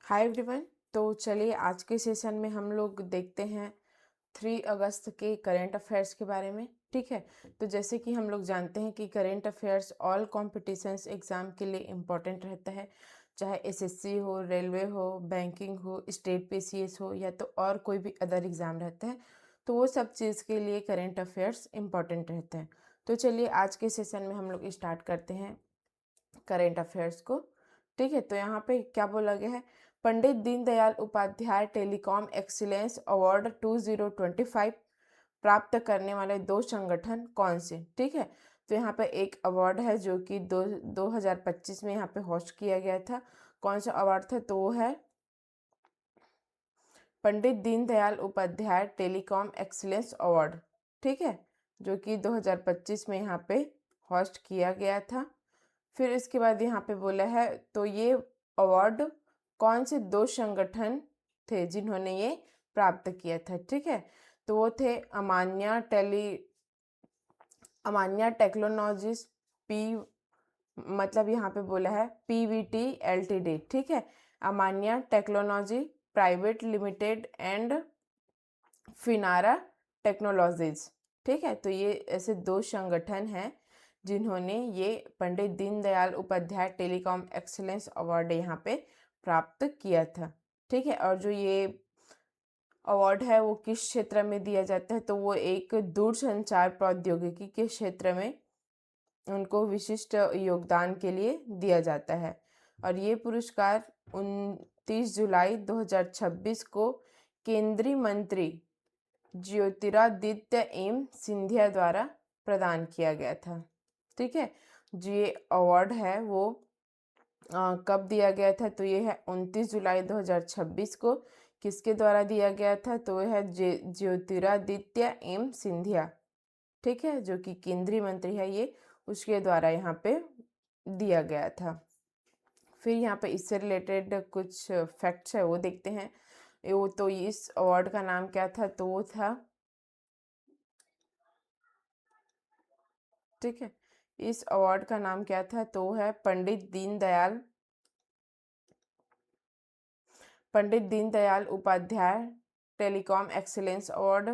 Hi everyone. तो चलिए आज के सेशन में हम लोग देखते हैं 3 अगस्त के करेंट अफेयर्स के बारे में। ठीक है, तो जैसे कि हम लोग जानते हैं कि current affairs all competitions exam के लिए इम्पोर्टेंट रहता है, चाहे एसएससी हो, रेलवे हो, बैंकिंग हो, स्टेट पीसीएस हो या तो और कोई भी अदर एग्ज़ाम रहता है, तो वो सब चीज़ के लिए करेंट अफेयर्स इम्पोर्टेंट रहते हैं। तो चलिए आज के सेशन में हम लोग स्टार्ट करते हैं करेंट अफेयर्स को। ठीक है, तो यहाँ पे क्या बोला गया है, Pandit Deendayal Upadhyaya telecom excellence award 2025 प्राप्त करने वाले 2 संगठन कौन से। ठीक है, तो यहाँ पे एक अवार्ड है जो कि 2025 में यहाँ पे होस्ट किया गया था। कौन सा अवार्ड था, तो वो है Pandit Deendayal Upadhyaya telecom excellence award. ठीक है, जो कि 2025 में यहाँ पे होस्ट किया गया था। फिर इसके बाद यहाँ पे बोला है, तो ये अवार्ड कौन से 2 संगठन थे जिन्होंने ये प्राप्त किया था। ठीक है, तो वो थे अमान्या टेक्नोलॉजीज पी, मतलब यहाँ पे बोला है पीवीटी एलटीडी। ठीक है, Amanya technology private limited and Finara technologies. ठीक है, तो ये ऐसे 2 संगठन हैं जिन्होंने ये Pandit Deendayal Upadhyaya telecom excellence award यहाँ पे प्राप्त किया था। ठीक है, और जो ये अवार्ड है वो किस क्षेत्र में दिया जाता है, तो वो एक दूरसंचार प्रौद्योगिकी के क्षेत्र में उनको विशिष्ट योगदान के लिए दिया जाता है। और ये पुरस्कार 29 जुलाई 2026 को केंद्रीय मंत्री ज्योतिरादित्य एम सिंधिया द्वारा प्रदान किया गया था। ठीक है, जो ये अवार्ड है वो कब दिया गया था, तो ये है 29 जुलाई 2026 को। किसके द्वारा दिया गया था, तो यह है ज्योतिरादित्य एम सिंधिया। ठीक है, जो कि केंद्रीय मंत्री है ये, उसके द्वारा यहाँ पे दिया गया था। फिर यहाँ पे इससे रिलेटेड कुछ फैक्ट्स है वो देखते हैं। वो तो इस अवार्ड का नाम क्या था, तो वो था, ठीक है, इस अवार्ड का नाम क्या था, तो वो है Pandit Deendayal Upadhyaya telecom excellence award.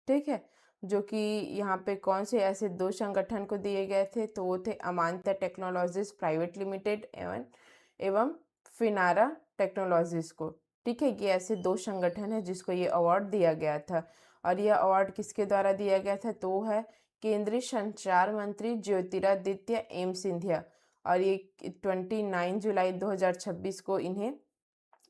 ठीक है, जो कि यहाँ पे कौन से ऐसे 2 संगठन को दिए गए थे, तो वो थे अमांता टेक्नोलॉजीज प्राइवेट लिमिटेड एवं फिनारा टेक्नोलॉजीज को। ठीक है, ये ऐसे 2 संगठन है जिसको ये अवार्ड दिया गया था। और यह अवार्ड किसके द्वारा दिया गया था, तो वो है केंद्रीय संचार मंत्री ज्योतिरादित्य एम सिंधिया। और ये 29 जुलाई 2026 को इन्हें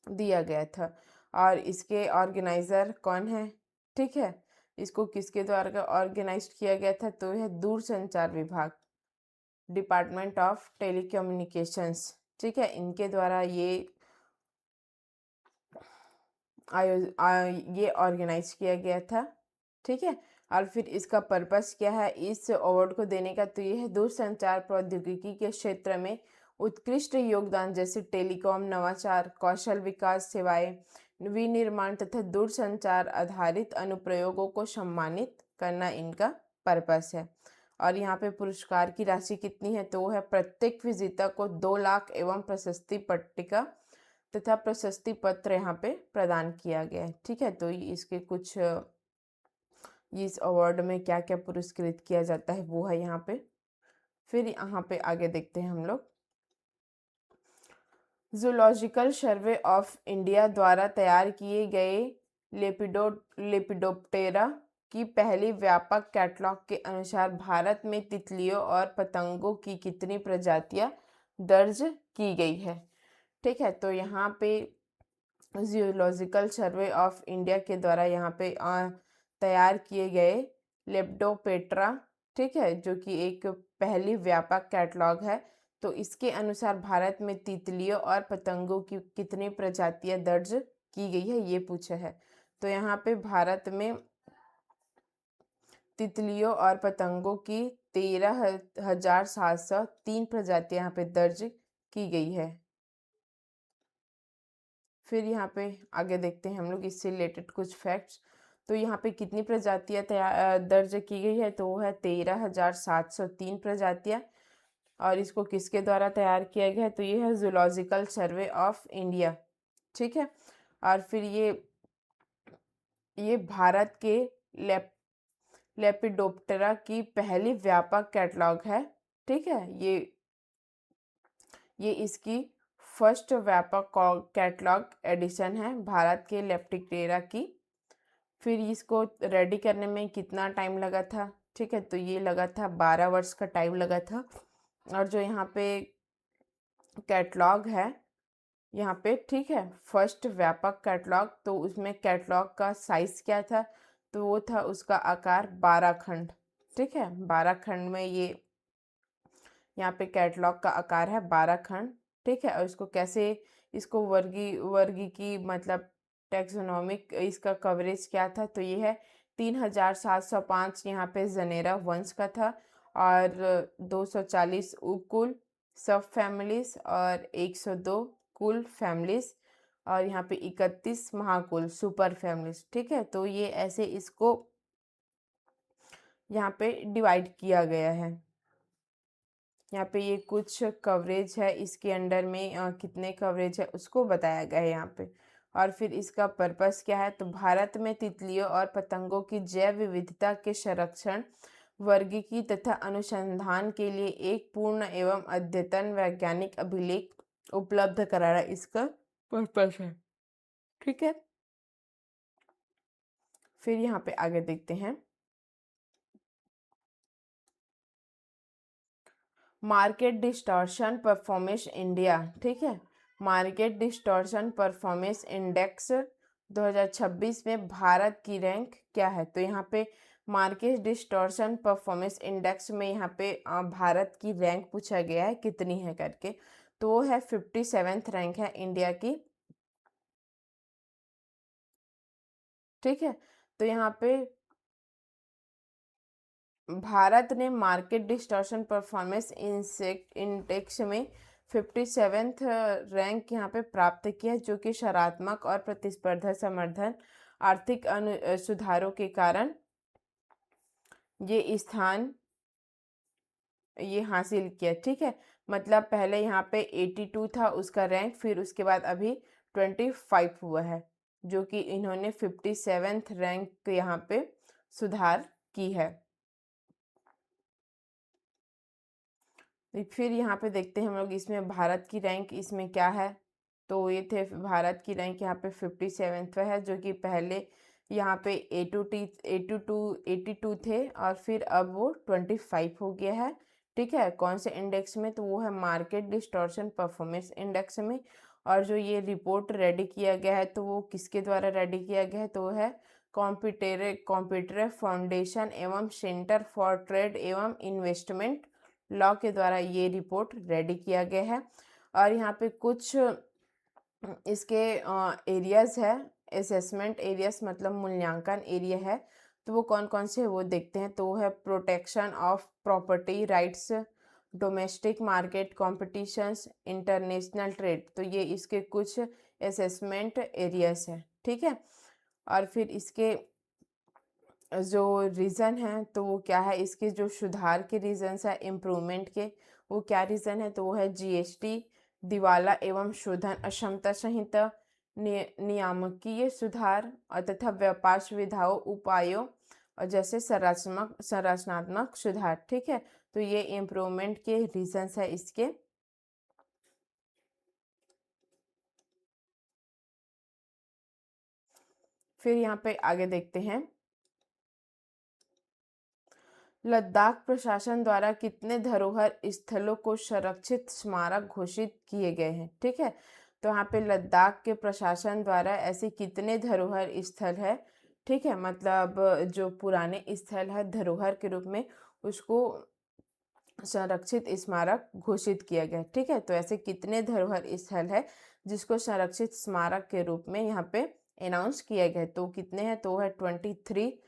दिया गया था। और इसके ऑर्गेनाइज़र कौन है, ठीक है, इसको किसके द्वारा ऑर्गेनाइज किया गया था, तो यह दूरसंचार विभाग, डिपार्टमेंट ऑफ टेलीकम्युनिकेशंस। ठीक है, इनके द्वारा ये ऑर्गेनाइज किया गया था। ठीक है, और फिर इसका पर्पस क्या है इस अवार्ड को देने का, तो ये है दूरसंचार प्रौद्योगिकी के क्षेत्र में उत्कृष्ट योगदान जैसे टेलीकॉम, नवाचार, कौशल विकास सेवाएं, विनिर्माण तथा दूरसंचार आधारित अनुप्रयोगों को सम्मानित करना इनका पर्पस है। और यहाँ पे पुरस्कार की राशि कितनी है, तो वो है प्रत्येक विजेता को 2 लाख एवं प्रशस्ति पट्टिका तथा प्रशस्ति पत्र यहाँ पे प्रदान किया गया है। ठीक है, तो इसके कुछ इस अवार्ड में क्या क्या पुरस्कृत किया जाता है वो है यहाँ पे। फिर यहाँ पे आगे देखते हैं हम लोग, जूलॉजिकल सर्वे ऑफ इंडिया द्वारा तैयार किए गए लेपिडोप्टेरा की पहली व्यापक कैटलॉग के अनुसार भारत में तितलियों और पतंगों की कितनी प्रजातियां दर्ज की गई है। ठीक है, तो यहाँ पे जियोलॉजिकल सर्वे ऑफ इंडिया के द्वारा यहाँ पे तैयार किए गए लेपिडोप्टेरा, ठीक है, जो कि एक पहली व्यापक कैटलॉग है, तो इसके अनुसार भारत में तितलियों और पतंगों की कितनी प्रजातियां दर्ज की गई है ये पूछा है। तो यहाँ पे भारत में तितलियों और पतंगों की 13,703 प्रजातियां यहाँ पे दर्ज की गई है। फिर यहाँ पे आगे देखते हैं हम लोग इससे रिलेटेड कुछ फैक्ट्स। तो यहाँ पे कितनी प्रजातियाँ दर्ज की गई है, तो वो है 13,703 प्रजातियाँ। और इसको किसके द्वारा तैयार किया गया है, तो ये है जूलॉजिकल सर्वे ऑफ इंडिया ठीक है। और फिर ये भारत के लेपिडोप्टेरा की पहली व्यापक कैटलॉग है, ठीक है। ये इसकी फर्स्ट व्यापक कैटलॉग एडिशन है भारत के लेपिडोप्टेरा की। फिर इसको रेडी करने में कितना टाइम लगा था, ठीक है, तो ये लगा था 12 वर्ष का टाइम लगा था। और जो यहाँ पे कैटलॉग है यहाँ पे, ठीक है, फर्स्ट व्यापक कैटलॉग, तो उसमें कैटलॉग का साइज क्या था, तो वो था उसका आकार 12 खंड, ठीक है। 12 खंड में ये यहाँ पे कैटलॉग का आकार है 12 खंड, ठीक है। और इसको कैसे, इसको वर्गी की मतलब टैक्सोनॉमिक इसका कवरेज क्या था, तो ये है 3705 यहाँ पे जनेरा वंश का था, और 240 कुल सब फैमिलीज, और 102 कुल फैमिलीज, और यहाँ पे 31 महाकुल सुपर फैमिलीज, ठीक है। तो ये ऐसे इसको यहाँ पे डिवाइड किया गया है। यहाँ पे ये कुछ कवरेज है, इसके अंडर में कितने कवरेज है उसको बताया गया है यहाँ पे। और फिर इसका पर्पस क्या है, तो भारत में तितलियों और पतंगों की जैव विविधता के संरक्षण, वर्गीकी तथा अनुसंधान के लिए एक पूर्ण एवं अद्यतन वैज्ञानिक अभिलेख उपलब्ध कराना इसका पर्पस है, ठीक है। फिर यहाँ पे आगे देखते हैं मार्केट डिस्टॉर्शन परफॉर्मेंस इंडिया, ठीक है। मार्केट डिस्टॉर्शन परफॉर्मेंस इंडेक्स 2026 में भारत की रैंक क्या है, तो यहाँ पे मार्केट डिस्टॉर्शन परफॉर्मेंस इंडेक्स में यहाँ पे भारत की रैंक पूछा गया है कितनी है करके, तो वो है 57th रैंक है इंडिया की, ठीक है। तो यहाँ पे भारत ने मार्केट डिस्टॉर्शन परफॉर्मेंस इंडेक्स में 57th रैंक यहाँ पे प्राप्त किया, जो कि सकारात्मक और प्रतिस्पर्धा समर्थन आर्थिक सुधारों के कारण ये स्थान ये हासिल किया, ठीक है। मतलब पहले यहाँ पे 82 था उसका रैंक, फिर उसके बाद अभी 25 हुआ है, जो कि इन्होंने 57th रैंक यहाँ पे सुधार की है। फिर यहाँ पे देखते हैं हम लोग इसमें भारत की रैंक इसमें क्या है, तो ये थे भारत की रैंक यहाँ पे 57th पे है, जो कि पहले यहाँ पे 82 थे, और फिर अब वो 25 हो गया है, ठीक है। कौन से इंडेक्स में, तो वो है मार्केट डिस्टॉर्शन परफॉर्मेंस इंडेक्स में। और जो ये रिपोर्ट रेडी किया गया है, तो वो किसके द्वारा रेडी किया गया है, तो वो है कॉम्प्यूटर फाउंडेशन एवं सेंटर फॉर ट्रेड एवं इन्वेस्टमेंट लॉ के द्वारा ये रिपोर्ट रेडी किया गया है। और यहाँ पे कुछ इसके एरियाज़ है, असेसमेंट एरियाज मतलब मूल्यांकन एरिया है, तो वो कौन कौन से है वो देखते हैं। तो वो है protection of property rights, domestic market competitions, international trade, तो ये इसके कुछ असेसमेंट एरियाज है, ठीक है। और फिर इसके जो रीज़न है, तो वो क्या है, इसके जो सुधार के रीजंस है इम्प्रूवमेंट के, वो क्या रीज़न है, तो वो है जीएसटी, दिवाला एवं शोधन अक्षमता संहिता, नियामकीय सुधार और तथा व्यापार सुविधाओं उपायों और जैसे संरचनात्मक सुधार, ठीक है। तो ये इम्प्रूवमेंट के रीजंस है इसके। फिर यहाँ पे आगे देखते हैं लद्दाख प्रशासन द्वारा कितने धरोहर स्थलों को संरक्षित स्मारक घोषित किए गए हैं, ठीक है। तो यहाँ पे लद्दाख के प्रशासन द्वारा ऐसे कितने धरोहर स्थल है, ठीक है, मतलब जो पुराने स्थल है धरोहर के रूप में उसको संरक्षित स्मारक घोषित किया गया, ठीक है। तो ऐसे कितने धरोहर स्थल है जिसको संरक्षित स्मारक के रूप में यहाँ पे अनाउंस किया गया, तो कितने हैं, तो है 23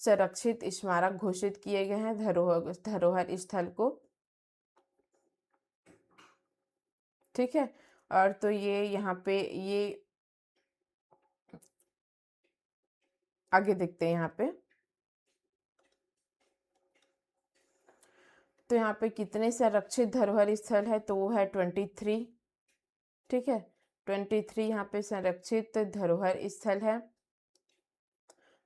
संरक्षित स्मारक घोषित किए गए हैं धरोहर स्थल को, ठीक है। और तो ये यहाँ पे ये आगे देखते हैं यहाँ पे, तो यहाँ पे कितने संरक्षित धरोहर स्थल है, तो वो है 23, ठीक है। 23 यहाँ पे संरक्षित धरोहर स्थल है,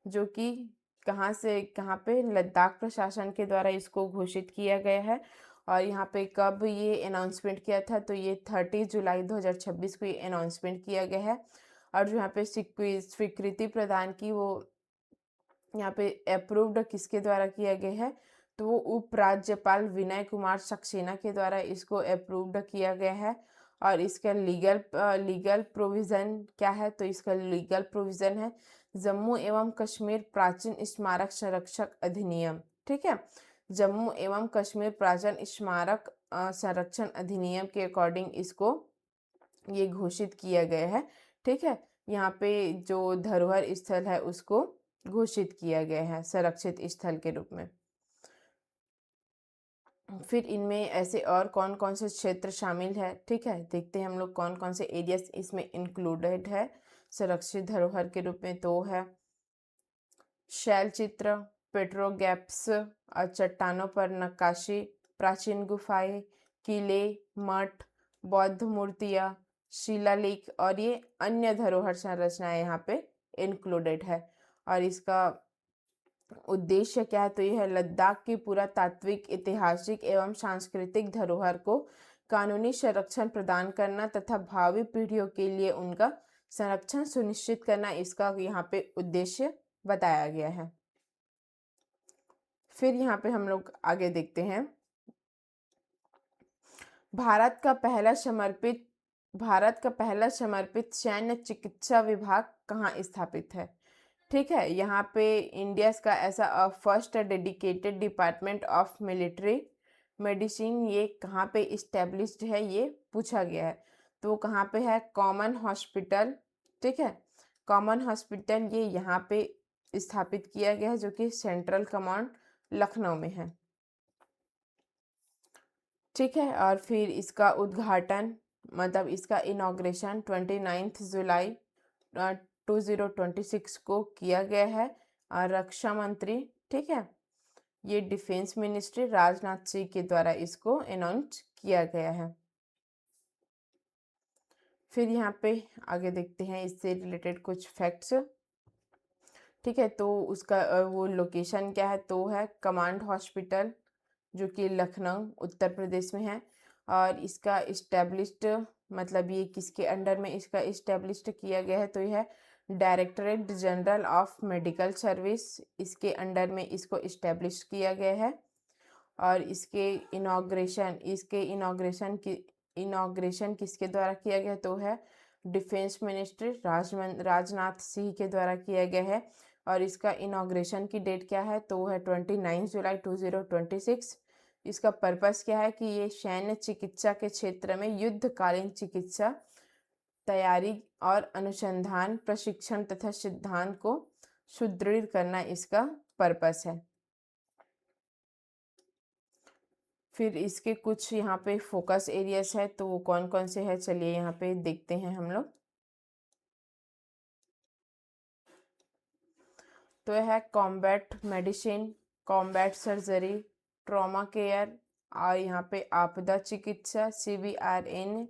जो कि कहाँ से कहाँ पे, लद्दाख प्रशासन के द्वारा इसको घोषित किया गया है। और यहाँ पे कब ये अनाउंसमेंट किया था, तो ये 30 जुलाई 2026 को ये अनाउंसमेंट किया गया है। और जो यहाँ पे स्वीकृति प्रदान की, वो यहाँ पे अप्रूव्ड किसके द्वारा किया गया है, तो वो उपराज्यपाल विनय कुमार सक्सेना के द्वारा इसको अप्रूव्ड किया गया है। और इसका लीगल प्रोविज़न क्या है, तो इसका लीगल प्रोविज़न है जम्मू एवं कश्मीर प्राचीन स्मारक संरक्षक अधिनियम। ठीक है, जम्मू एवं कश्मीर प्राचीन स्मारक संरक्षण अधिनियम के अकॉर्डिंग इसको ये घोषित किया गया है। ठीक है, यहाँ पे जो धरोहर स्थल है उसको घोषित किया गया है संरक्षित स्थल के रूप में। फिर इनमें ऐसे और कौन कौन से क्षेत्र शामिल है, ठीक है, देखते हैं हम लोग कौन कौन से एरियाज इसमें इंक्लूडेड है संरक्षित धरोहर के रूप में। तो है शैल चित्र, पेट्रोगैप्स और चट्टानों पर नक्काशी, प्राचीन गुफाएं, किले, मठ, बौद्ध मूर्तियाँ, शिलालेख और ये अन्य धरोहर संरचनाएं यहाँ पे इंक्लूडेड है। और इसका उद्देश्य क्या है, तो यह है लद्दाख की पुरातात्विक, ऐतिहासिक एवं सांस्कृतिक धरोहर को कानूनी संरक्षण प्रदान करना तथा भावी पीढ़ियों के लिए उनका संरक्षण सुनिश्चित करना, इसका यहाँ पे उद्देश्य बताया गया है। फिर यहाँ पे हम लोग आगे देखते हैं, भारत का पहला समर्पित सैन्य चिकित्सा विभाग कहाँ स्थापित है। ठीक है, यहाँ पे इंडिया का ऐसा first dedicated department of military medicine ये कहाँ पे इस्टेब्लिश्ड है, ये पूछा गया है। तो वो कहाँ पे है, कॉमन हॉस्पिटल। ठीक है, कॉमन हॉस्पिटल ये यहाँ पे स्थापित किया गया है, जो कि सेंट्रल कमांड लखनऊ में है। ठीक है, और फिर इसका उद्घाटन मतलब इसका इनॉग्रेशन 29 जुलाई 2026 को किया गया है। और रक्षा मंत्री, ठीक है, ये डिफेंस मिनिस्ट्री राजनाथ सिंह के द्वारा इसको अनाउंस किया गया है। फिर यहाँ पे आगे देखते हैं इससे रिलेटेड कुछ फैक्ट्स। ठीक है, तो उसका वो लोकेशन क्या है, तो है कमांड हॉस्पिटल, जो कि लखनऊ उत्तर प्रदेश में है। और इसका इस्टेब्लिश्ड मतलब ये किसके अंडर में इसका इस्टेब्लिश्ड किया गया है, तो यह directorate general of medical service, इसके अंडर में इसको इस्टेब्लिश किया गया है। और इसके इनॉग्रेशन किसके द्वारा किया गया, तो है डिफेंस मिनिस्ट्री राजनाथ सिंह के द्वारा किया गया है। और इसका इनॉग्रेशन की डेट क्या है, तो है 29 जुलाई 2026। इसका पर्पस क्या है कि ये सैन्य चिकित्सा के क्षेत्र में युद्धकालीन चिकित्सा तैयारी और अनुसंधान, प्रशिक्षण तथा सिद्धांत को सुदृढ़ करना इसका पर्पस है। फिर इसके कुछ यहाँ पे फोकस एरियाज है, तो वो कौन कौन से है, चलिए यहाँ पे देखते हैं हम लोग। तो यह है combat medicine, combat surgery, trauma care, और यहाँ पे आपदा चिकित्सा CBRN।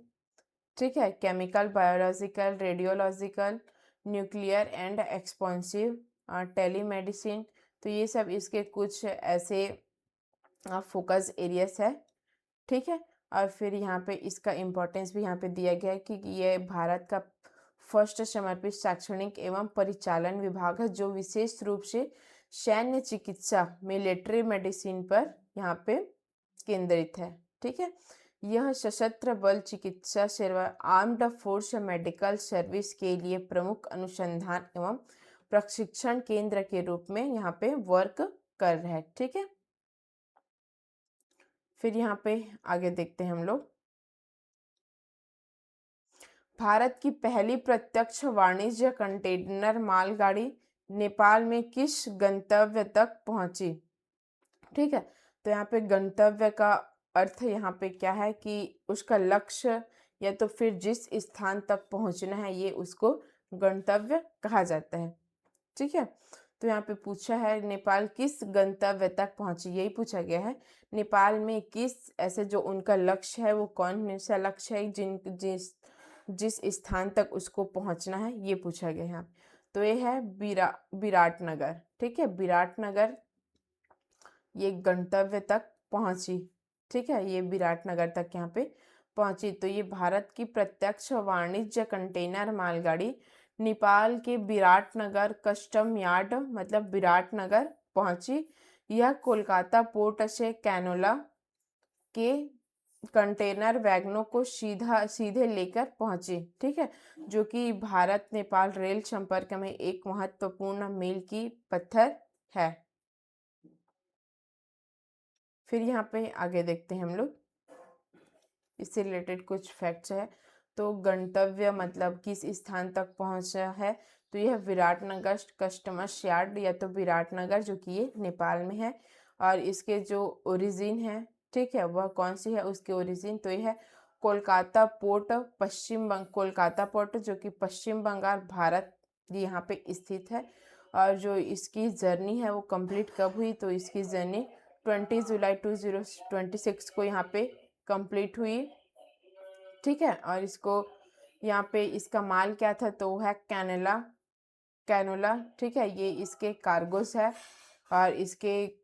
ठीक है, chemical, biological, radiological, nuclear and expensive, telemedicine. तो ये सब इसके कुछ ऐसे फोकस एरियाज है। ठीक है, और फिर यहाँ पे इसका इम्पोर्टेंस भी यहाँ पे दिया गया है कि ये भारत का फर्स्ट समर्पित शैक्षणिक एवं परिचालन विभाग है, जो विशेष रूप से सैन्य चिकित्सा मिलिट्री मेडिसिन पर यहाँ पे केंद्रित है। ठीक है, यह सशस्त्र बल चिकित्सा सेवा आर्म्ड फोर्स मेडिकल सर्विस के लिए प्रमुख अनुसंधान एवं प्रशिक्षण केंद्र के रूप में यहाँ पे वर्क कर रहा है। ठीक है, फिर यहाँ पे आगे देखते हैं हम लोग, भारत की पहली प्रत्यक्ष वाणिज्य कंटेनर मालगाड़ी नेपाल में किस गंतव्य तक पहुंची। ठीक है, तो यहाँ पे गंतव्य का अर्थ यहाँ पे क्या है कि उसका लक्ष्य या तो फिर जिस स्थान तक पहुंचना है, ये उसको गंतव्य कहा जाता है। ठीक है, तो यहाँ पे पूछा है नेपाल किस गंतव्य तक पहुंची, यही पूछा गया है। नेपाल में किस ऐसे जो उनका लक्ष्य है, वो कौन सा लक्ष्य है जिस जिस स्थान तक उसको पहुंचना है, ये पूछा गया है यहाँ पे। तो ये है विराटनगर, ठीक है। विराटनगर ये गंतव्य तक पहुंची, ठीक है, ये विराटनगर तक यहाँ पे पहुंची। तो ये भारत की प्रत्यक्ष वाणिज्य कंटेनर मालगाड़ी नेपाल के विराटनगर कस्टम यार्ड मतलब विराटनगर पहुंची। यह कोलकाता पोर्ट से कैनोला के कंटेनर वैगनों को सीधे लेकर पहुंची, ठीक है, जो कि भारत नेपाल रेल संपर्क में एक महत्वपूर्ण मील की पत्थर है। फिर यहाँ पे आगे देखते हैं हम लोग, इससे रिलेटेड कुछ फैक्ट्स है। तो गंतव्य मतलब किस स्थान तक पहुंचा है, तो यह विराटनगर कस्टमर्स यार्ड या तो विराटनगर जो कि ये नेपाल में है। और इसके जो ओरिजिन है, ठीक है, वह कौन सी है उसके ओरिजिन, तो यह है कोलकाता पोर्ट कोलकाता पोर्ट जो कि पश्चिम बंगाल भारत यहाँ पे स्थित है। और जो इसकी जर्नी है वो कंप्लीट कब हुई, तो इसकी जर्नी 20 जुलाई 2026 को यहाँ पे कंप्लीट हुई, ठीक है। और इसको यहाँ पे इसका माल क्या था, तो वो है कैनोला, ठीक है, ये इसके कार्गोस है। और इसके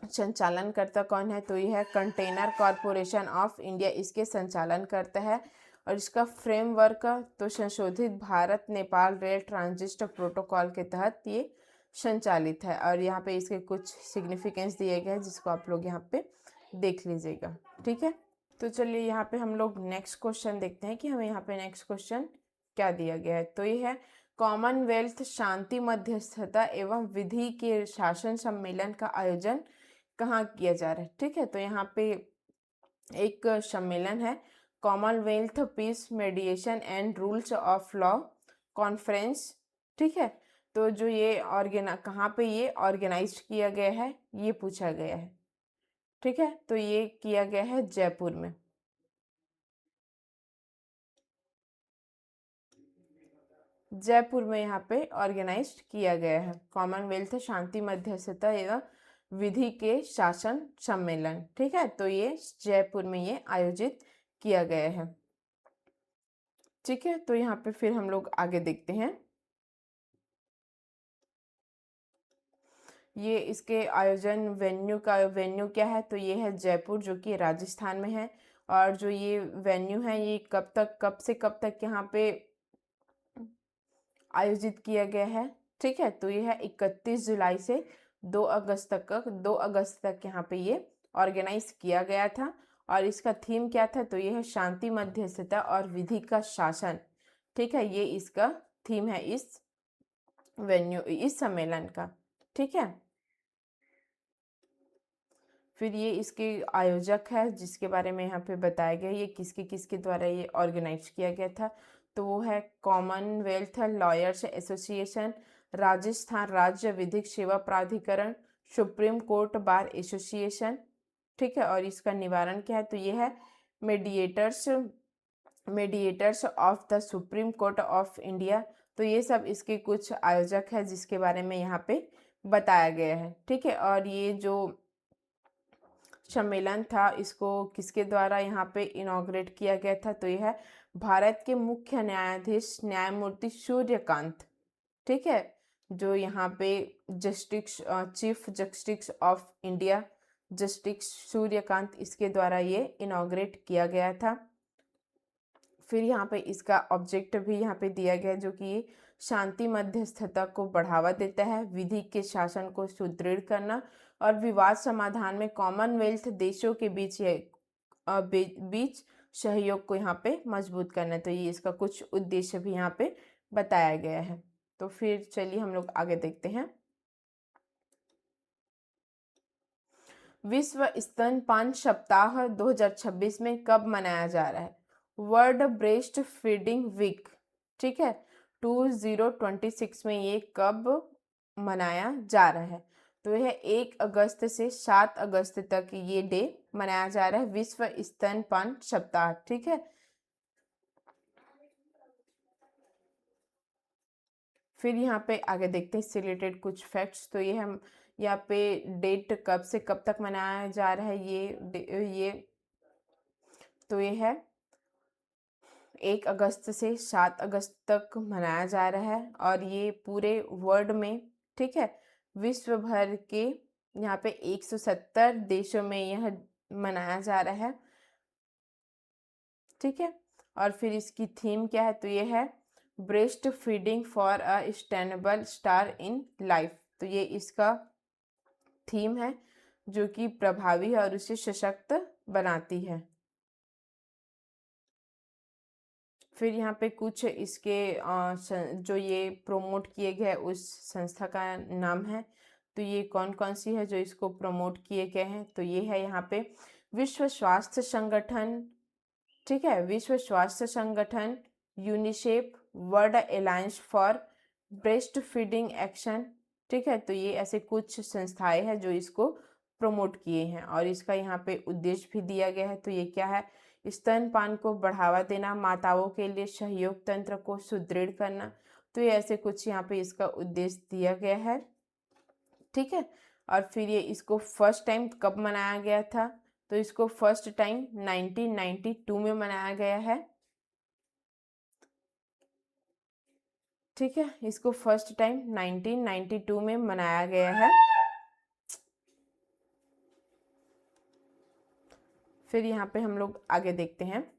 संचालनकर्ता कौन है, तो ये है कंटेनर कॉरपोरेशन ऑफ इंडिया, इसके संचालन करता है। और इसका फ्रेमवर्क तो संशोधित Bharat Nepal rail transit protocol के तहत ये संचालित है। और यहाँ पे इसके कुछ सिग्निफिकेंस दिए गए हैं जिसको आप लोग यहाँ पे देख लीजिएगा, ठीक है। तो चलिए यहाँ पे हम लोग नेक्स्ट क्वेश्चन देखते हैं कि हमें यहाँ पे नेक्स्ट क्वेश्चन क्या दिया गया है। तो ये है कॉमनवेल्थ शांति मध्यस्थता एवं विधि के शासन सम्मेलन का आयोजन कहाँ किया जा रहा है, ठीक है। तो यहाँ पे एक सम्मेलन है Commonwealth peace mediation and rules of law conference, ठीक है। तो जो ये कहाँ पे ये ऑर्गेनाइज किया गया है, ये पूछा गया है, ठीक है। तो ये किया गया है जयपुर में। जयपुर में यहाँ पे ऑर्गेनाइज किया गया है कॉमनवेल्थ शांति मध्यस्थता एवं विधि के शासन सम्मेलन, ठीक है। तो ये जयपुर में ये आयोजित किया गया है, ठीक है। तो यहाँ पे फिर हम लोग आगे देखते हैं, ये इसके आयोजन वेन्यू क्या है, तो ये है जयपुर जो कि राजस्थान में है। और जो ये वेन्यू है ये कब से कब तक यहाँ पे आयोजित किया गया है, ठीक है। तो ये है 31 जुलाई से 2 अगस्त तक यहाँ पे ये ऑर्गेनाइज किया गया था। और इसका थीम क्या था, तो ये है शांति मध्यस्थता और विधि का शासन, ठीक है, ये इसका थीम है इस सम्मेलन का, ठीक है। फिर ये इसके आयोजक है जिसके बारे में यहाँ पे बताया गया ये किसके किसके द्वारा ये ऑर्गेनाइज किया गया था, तो वो है कॉमनवेल्थ लॉयर्स एसोसिएशन, राजस्थान राज्य विधिक सेवा प्राधिकरण, सुप्रीम कोर्ट बार एसोसिएशन, ठीक है। और इसका निवारण क्या है, तो ये है mediators of the supreme court of India. तो ये सब इसके कुछ आयोजक है जिसके बारे में यहाँ पे बताया गया है, ठीक है। और ये जो सम्मेलन था इसको किसके द्वारा यहाँ पे इनॉग्रेट किया गया था, तो यह है भारत के मुख्य न्यायाधीश न्यायमूर्ति सूर्यकांत, ठीक है, जो यहाँ पे chief justice of India justice Suryakant इसके द्वारा ये इनॉग्रेट किया गया था। फिर यहाँ पे इसका ऑब्जेक्ट भी यहाँ पे दिया गया जो कि शांति मध्यस्थता को बढ़ावा देता है, विधि के शासन को सुदृढ़ करना और विवाद समाधान में कॉमनवेल्थ देशों के बीच सहयोग को यहाँ पे मजबूत करना। तो ये इसका कुछ उद्देश्य भी यहाँ पे बताया गया है। तो फिर चलिए हम लोग आगे देखते हैं, विश्व स्तनपान सप्ताह 2026 में कब मनाया जा रहा है, वर्ल्ड ब्रेस्ट फीडिंग वीक, ठीक है, 2026 में ये कब मनाया जा रहा है, तो यह 1 अगस्त से 7 अगस्त तक ये डे मनाया जा रहा है, विश्व स्तनपान सप्ताह, ठीक है। फिर यहाँ पे आगे देखते हैं इससे रिलेटेड कुछ फैक्ट्स। तो ये हम यहाँ पे डेट कब से कब तक मनाया जा रहा है ये तो ये है 1 अगस्त से 7 अगस्त तक मनाया जा रहा है और ये पूरे वर्ल्ड में, ठीक है, विश्व भर के यहाँ पे 170 देशों में यह मनाया जा रहा है, ठीक है। और फिर इसकी थीम क्या है, तो ये है breast feeding for a sustainable star in life. तो ये इसका थीम है जो कि प्रभावी है और उसे सशक्त बनाती है। फिर यहाँ पे कुछ इसके जो ये प्रमोट किए गए उस संस्था का नाम है। तो ये कौन कौन सी है जो इसको प्रमोट किए गए हैं, तो ये है यहाँ पे विश्व स्वास्थ्य संगठन, ठीक है, विश्व स्वास्थ्य संगठन, UNICEF, world alliance for breast feeding action, ठीक है। तो ये ऐसे कुछ संस्थाएं हैं जो इसको प्रमोट किए हैं और इसका यहाँ पे उद्देश्य भी दिया गया है। तो ये क्या है, स्तनपान को बढ़ावा देना, माताओं के लिए सहयोग तंत्र को सुदृढ़ करना। तो ये ऐसे कुछ यहाँ पे इसका उद्देश्य दिया गया है, ठीक है। और फिर ये इसको फर्स्ट टाइम कब मनाया गया था, तो इसको फर्स्ट टाइम 1992 में मनाया गया है, ठीक है। इसको फर्स्ट टाइम 1992 में मनाया गया है। फिर यहाँ पे हम लोग आगे देखते हैं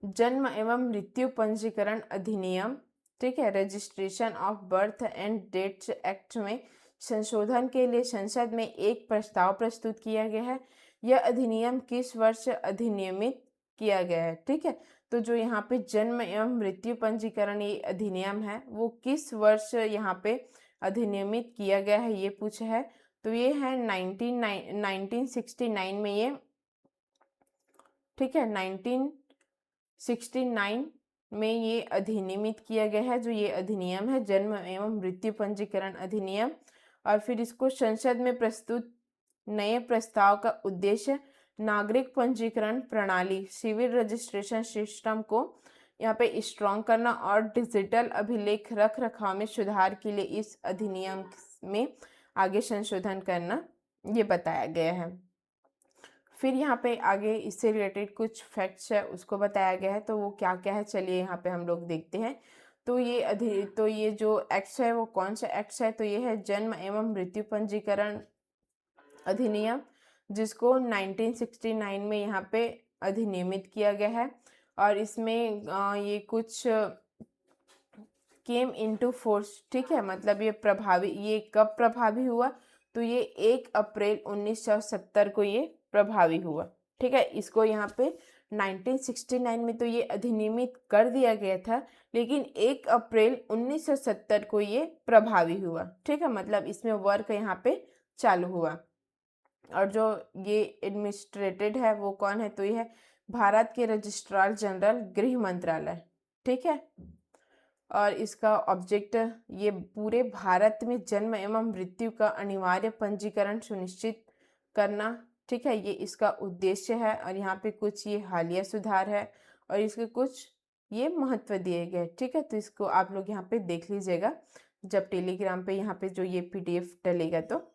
जन्म एवं मृत्यु पंजीकरण अधिनियम, ठीक है, registration of birth and dates act में संशोधन के लिए संसद में एक प्रस्ताव प्रस्तुत किया गया है। यह अधिनियम किस वर्ष अधिनियमित किया गया है, ठीक है। तो जो यहाँ पे जन्म एवं मृत्यु पंजीकरण ये अधिनियम है वो किस वर्ष यहाँ पे अधिनियमित किया गया है ये पूछा है। तो ये है 1969 में ये, ठीक है, 1969 में ये अधिनियमित किया गया है। जो ये अधिनियम है जन्म एवं मृत्यु पंजीकरण अधिनियम। और फिर इसको संसद में प्रस्तुत नए प्रस्ताव का उद्देश्य नागरिक पंजीकरण प्रणाली, सिविल रजिस्ट्रेशन सिस्टम को यहाँ पे स्ट्रॉन्ग करना और डिजिटल अभिलेख रख रखाव में सुधार के लिए इस अधिनियम में आगे संशोधन करना ये बताया गया है। फिर यहाँ पे आगे इससे रिलेटेड कुछ फैक्ट्स है उसको बताया गया है। तो वो क्या क्या है चलिए यहाँ पे हम लोग देखते हैं। तो ये जो एक्ट है वो कौन सा एक्ट है, तो ये है जन्म एवं मृत्यु पंजीकरण अधिनियम, जिसको 1969 में यहाँ पे अधिनियमित किया गया है। और इसमें ये कुछ केम इनटू फोर्स, ठीक है, मतलब ये कब प्रभावी हुआ, तो ये 1 अप्रैल 1970 को ये प्रभावी हुआ, ठीक है। इसको यहाँ पे 1969 में तो ये अधिनियमित कर दिया गया था, लेकिन 1 अप्रैल 1970 को ये प्रभावी हुआ, ठीक है, मतलब इसमें वर्क यहाँ पे चालू हुआ। और जो ये एडमिनिस्ट्रेटेड है वो कौन है, तो ये है भारत के रजिस्ट्रार जनरल गृह मंत्रालय, ठीक है। और इसका ऑब्जेक्ट ये पूरे भारत में जन्म एवं मृत्यु का अनिवार्य पंजीकरण सुनिश्चित करना, ठीक है, ये इसका उद्देश्य है। और यहाँ पे कुछ ये हालिया सुधार है और इसके कुछ ये महत्व दिए गए, ठीक है। तो इसको आप लोग यहाँ पे देख लीजिएगा जब टेलीग्राम पे यहाँ पे जो ये PDF डलेगा तो।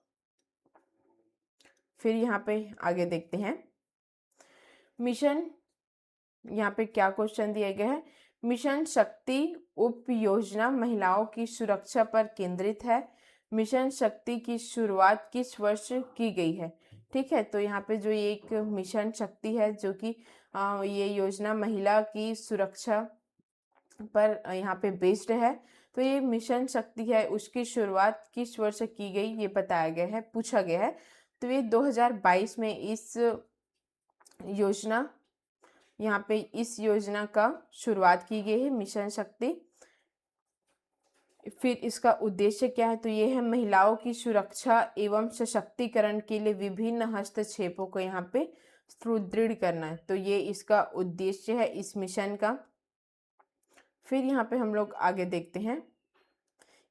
फिर यहाँ पे आगे देखते हैं मिशन, यहाँ पे क्या क्वेश्चन दिए गए हैं। मिशन शक्ति उप योजना महिलाओं की सुरक्षा पर केंद्रित है। मिशन शक्ति की शुरुआत किस वर्ष की गई है, ठीक है। तो यहाँ पे जो ये एक मिशन शक्ति है जो कि ये योजना महिला की सुरक्षा पर यहाँ पे बेस्ड है। तो ये मिशन शक्ति है उसकी शुरुआत किस वर्ष की गई ये बताया गया है, पूछा गया है। तो ये 2022 में इस योजना, यहाँ पे इस योजना का शुरुआत की गई है मिशन शक्ति। फिर इसका उद्देश्य क्या है, तो ये है महिलाओं की सुरक्षा एवं सशक्तिकरण के लिए विभिन्न हस्तक्षेपों को यहाँ पे सुदृढ़ करना है। तो ये इसका उद्देश्य है इस मिशन का। फिर यहाँ पे हम लोग आगे देखते हैं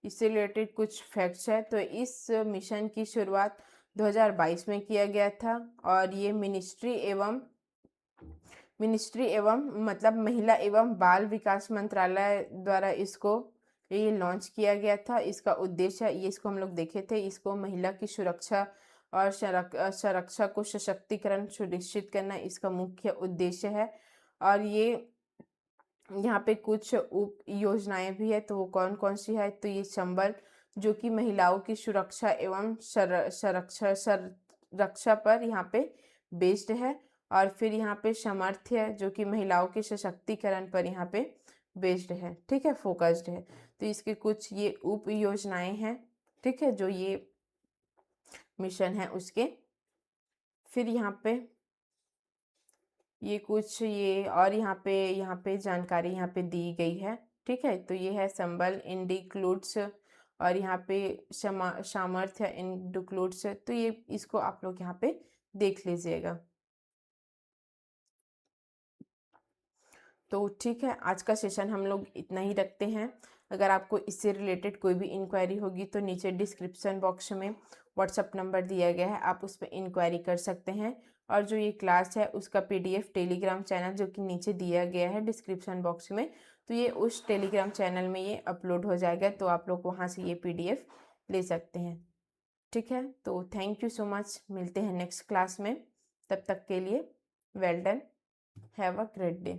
इससे रिलेटेड कुछ फैक्ट्स है। तो इस मिशन की शुरुआत 2022 में किया गया था और ये मिनिस्ट्री एवं मतलब महिला एवं बाल विकास मंत्रालय द्वारा इसको ये लॉन्च किया गया था। इसका उद्देश्य ये इसको हम लोग देखे थे, इसको महिला की सुरक्षा और संरक्षा को सशक्तिकरण सुनिश्चित करना इसका मुख्य उद्देश्य है। और ये यहाँ पे कुछ उप योजनाएं भी है, तो वो कौन कौन सी है, तो ये संबल जो कि महिलाओं की सुरक्षा एवं रक्षा पर यहाँ पे बेस्ड है। और फिर यहाँ पे सामर्थ्य जो कि महिलाओं के सशक्तिकरण पर यहाँ पे बेस्ड है, ठीक है, फोकस्ड है। तो इसके कुछ ये उप योजनाएं हैं, ठीक है, जो ये मिशन है उसके। फिर यहाँ पे ये कुछ ये और यहाँ पे जानकारी यहाँ पे दी गई है, ठीक है। तो ये है संबल इंडिक्लूड्स और यहाँ पे सामर्थ्य इंडिक्लूड्स, तो ये इसको आप लोग यहाँ पे देख लीजिएगा। तो ठीक है, आज का सेशन हम लोग इतना ही रखते हैं। अगर आपको इससे रिलेटेड कोई भी इंक्वायरी होगी तो नीचे डिस्क्रिप्शन बॉक्स में व्हाट्सअप नंबर दिया गया है, आप उस पर इंक्वायरी कर सकते हैं। और जो ये क्लास है उसका पीडीएफ टेलीग्राम चैनल जो कि नीचे दिया गया है डिस्क्रिप्शन बॉक्स में, तो ये उस टेलीग्राम चैनल में ये अपलोड हो जाएगा, तो आप लोग वहाँ से ये पीडीएफ ले सकते हैं, ठीक है। तो थैंक यू सो मच, मिलते हैं नेक्स्ट क्लास में, तब तक के लिए well done, have a great day.